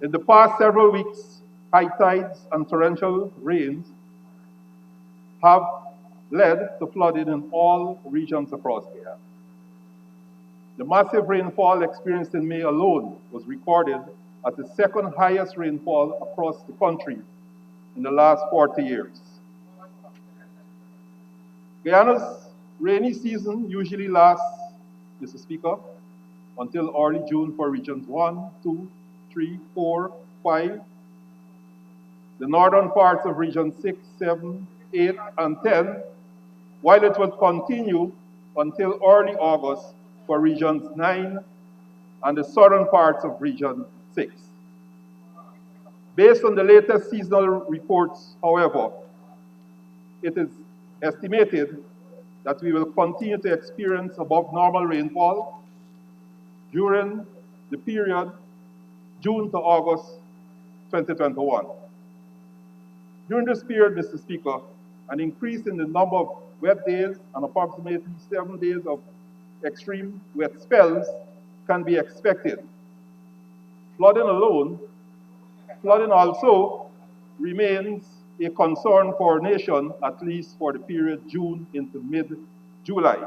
In the past several weeks, high tides and torrential rains have led to flooding in all regions across Guyana. The massive rainfall experienced in May alone was recorded as the second highest rainfall across the country in the last 40 years. Guyana's rainy season usually lasts, Mr. Speaker, until early June for regions 1, 2, 3, 4, 5, the northern parts of region 6, 7, 8, and 10, while it will continue until early August for regions 9 and the southern parts of region 6. Based on the latest seasonal reports, however, it is estimated that we will continue to experience above normal rainfall during the period June to August 2021. During this period, Mr. Speaker, an increase in the number of wet days and approximately 7 days of extreme wet spells can be expected. Flooding also remains a concern for our nation, at least for the period June into mid-July.